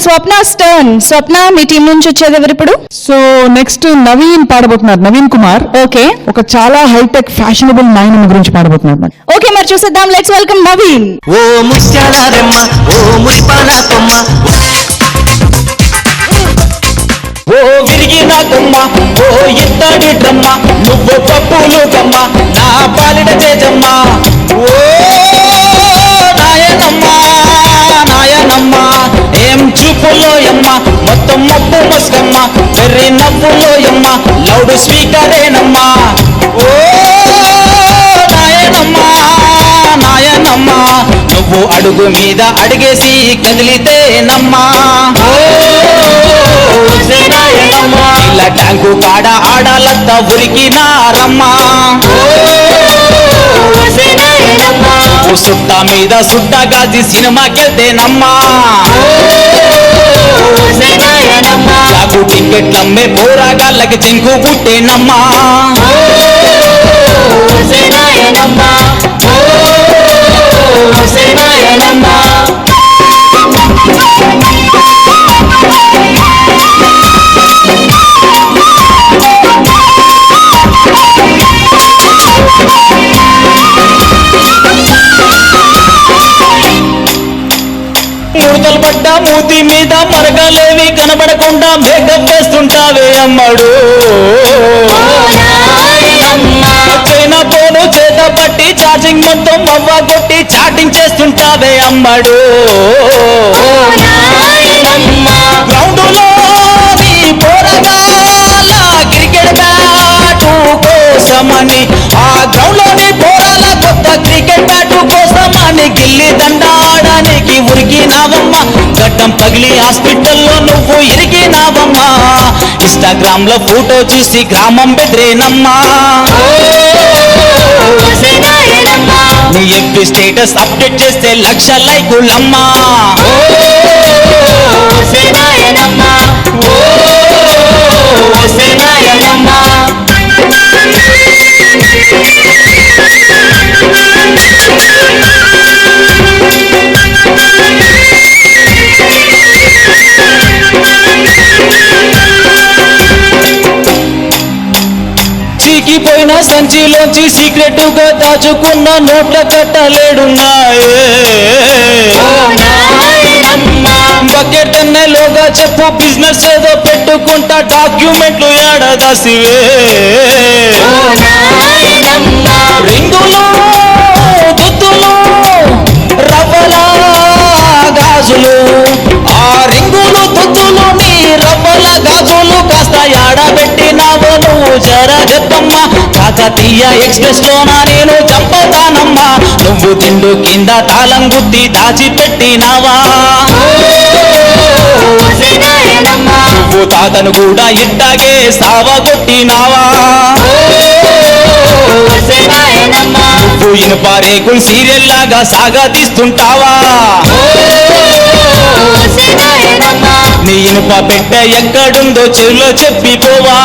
స్వప్న stern. స్వప్న, మీ team నుంచి వచ్చేది ఎవరు ఇప్పుడు? సో నెక్స్ట్ నవీన్ పాడబోతున్నారు, నవీన్ కుమార్. ఓకే, ఒక చాలా హైటెక్ ఫ్యాషనబుల్ నాయనమ్మ గురించి పాడబోతున్నారు. ఓకే, మరి చూసేద్దాం. Let's welcome Naveen. ఓ ముత్యాల రెమ్మ, ఓ మురిపాల కొమ్మ, ఓ విరిగిన కొమ్మ, ఓ ఇత్తడి డ్రమ్మ, నువ్వు పప్పులు కమ్మ, నా పాలిట చేజమ్మ. ఓ నాయనమ్మ, నాయనమ్మ, ఏం చూపులోయమ్మ, మొత్తం మప్పు మస్కమ్మ, వెర్రి నవ్వులోయమ్మ, లౌడ్ స్పీకరేనమ్మ. ఓ నాయనమ్మ, నాయనమ్మ, నువ్వు అడుగు మీద అడిగేసి కదిలితేనమ్మా. ఇలా ట్యాంకు కాడ ఆడాలంత ఉరికినారమ్మా. సుట్ట మీద సుట్ట గాజి సినిమాకెళ్తేనమ్మా. చాకు టికెట్లమ్మే పోరాగాళ్ళకి జింకు పుట్టేనమ్మా. ముడతలు పడ్డ మూతి మీద మరకలేవి కనబడకుండా మేకప్ వేస్తుంటావే అమ్మడు. చైనా పోను చేత పట్టి చార్జింగ్ మొత్తం అవ్వ కొట్టి చాటింగ్ చేస్తుంటావే అమ్మడు. గ్రౌండులో నీ పోరగాల క్రికెట్ బ్యాటు కోసమని, ఆ గ్రౌండ్ లోని పోరాల కొత్త క్రికెట్ బ్యాటు కోసమని గిల్లి దండాడానికి ఉరికినావమ్మా. గడ్డం పగిలి హాస్పిటల్లో నువ్వు ఇరికినావమ్మా. ఇన్స్టాగ్రామ్ లో ఫోటో చూసి గ్రామం బెదిరేనమ్మా. నీ ఎఫ్బి స్టేటస్ అప్డేట్ చేస్తే 1,00,000 లైకులమ్మా. చీకిపోయిన సంచిలోంచి సీక్రెట్ గా దాచుకున్న నోట్ల కట్టలేడున్నాయే. బకెట్ తెన్నెలోగా చెప్పు, బిజినెస్ ఏదో పెట్టుకుంటా, డాక్యుమెంట్లు ఏడదాసివే. రింగులు దుద్దులు రవ్వల గాజులు, ఆ రింగులు దుద్దులు నీ రవ్వల గాజులు కాస్త ఏడబెట్టినావో నువ్వు జరగద్దమ్మా. కాకతీయ ఎక్స్ప్రెస్ లోనా నేను చంపతానమ్మా. నువ్వు తిండు కింద తాళం గుద్ది దాచిపెట్టినావా. నువ్వు తాతను కూడా ఇట్టాగే సావగొట్టినావా. నువ్వు ఇనుప రేకులు సీరియల్ లాగా సాగదీస్తుంటావా. నీ ఇనుప పెట్టె ఎక్కడుందో చెరులో చెప్పిపోవా.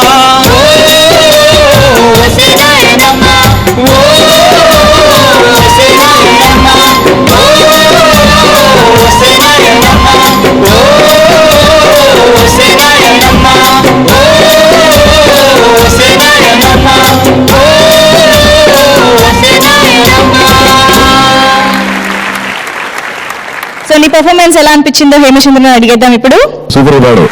సో నీ పర్ఫార్మెన్స్ ఎలా అనిపించిందో హేమచంద్రని అడిగేద్దాం ఇప్పుడు. సూపర్ పాడు.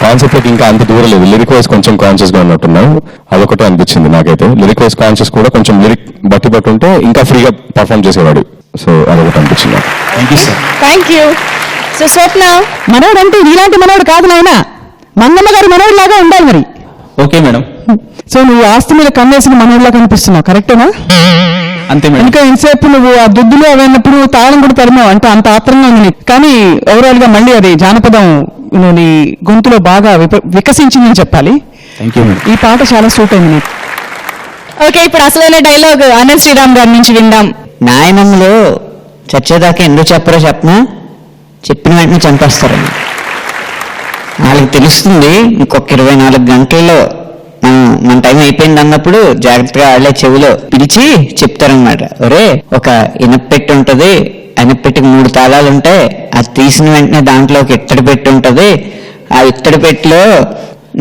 కాన్సెప్ట్ ఇంకా అంత దూరం లేదు. లిరిక్ వైజ్ కొంచెం కాన్షియస్ గా ఉన్నట్టున్నావు, అదొకటే అనిపించింది నాకైతే. లిరిక్ వైజ్ కాన్షియస్ కూడా కొంచెం లిరిక్ బట్టి ఉంటే ఇంకా ఫ్రీగా పర్ఫార్మ్ చేసేవాడు. సో అదొకటి అనిపించింది. Thank you. సో స్వప్న, మనోడు అంటే ఇలాంటి మనోడు కాదు నాయన, మంగమ్మ గారి మనోడు లాగా ఉండాలి మరి. Okay madam. సో నువ్వు ఆస్తి మీద కన్నేసిన మనోడిలా కనిపిస్తున్నావు, కరెక్టేనా? అంతే మేడం. ఇంకా ఇంతసేపు నువ్వు ఆ దుద్దులు అవన్నప్పుడు తాళం కూడా తరిమావు అంటే అంత ఆత్రంగా ఉంది. కానీ ఓవరాల్ గా మళ్ళీ అది జానపదం నీ గొంతులో బాగా వికసించిందని చెప్పాలి. ఈ పాట చాలా సూట్ అయింది నీకు. ఓకే, ఇప్పుడు అసలైన డైలాగ్ ఆనంద్ శ్రీరామ్ గారి నుంచి విందాం. నాయనమ్మలో చచ్చేదాకా ఎందుకు చెప్పరో చెప్పనా, చెప్పిన వెంటనే చంపేస్తారని వాళ్ళకి తెలుస్తుంది. ఇంకొక 24 గంటల్లో మన టైం అయిపోయింది అన్నప్పుడు జాగ్రత్తగా వాళ్ళే చెవిలో పిలిచి చెప్తారనమాట. ఒరే, ఒక ఇనపెట్టి ఉంటది, అనిపెట్టికి 3 తాళాలు ఉంటాయి. అది తీసిన వెంటనే దాంట్లో ఒక ఇత్తడి పెట్టి ఉంటుంది. ఆ ఇత్తడి పెట్టిలో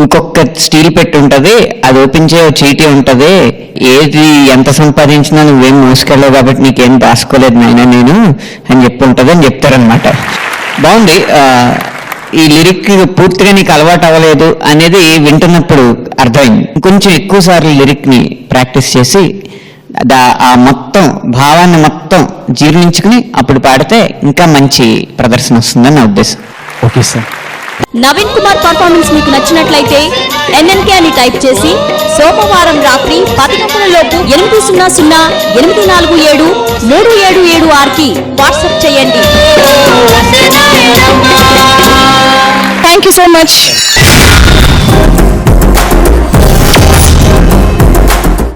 ఇంకొక స్టీల్ పెట్టి ఉంటుంది. అది ఓపెన్ చేయ చీటీ ఉంటుంది. ఏది ఎంత సంపాదించినా నువ్వేం మోసుకెళ్ళవు కాబట్టి నీకేం రాసుకోలేదు నాయన నేను అని చెప్పి ఉంటుంది అని చెప్తారనమాట. బాగుంది. ఈ లిరిక్ పూర్తిగా నీకు అలవాటు అవ్వలేదు అనేది వింటున్నప్పుడు అర్థమైంది. కొంచెం ఎక్కువ సార్లు లిరిక్ని ప్రాక్టీస్ చేసి ఆ మొత్తం భావాన్ని మొత్తం జీర్ణించుకుని అప్పుడు పాడితే ఇంకా మంచి ప్రదర్శన వస్తుందని నా ఉద్దేశం. Okay sir. Naveen Kumar performance మీకు నచ్చినట్లయితే NNK అని టైప్ చేసి సోమవారం రాత్రి 11 లోపు 808473776కి వాట్సాప్ చేయండి. Thank you so much.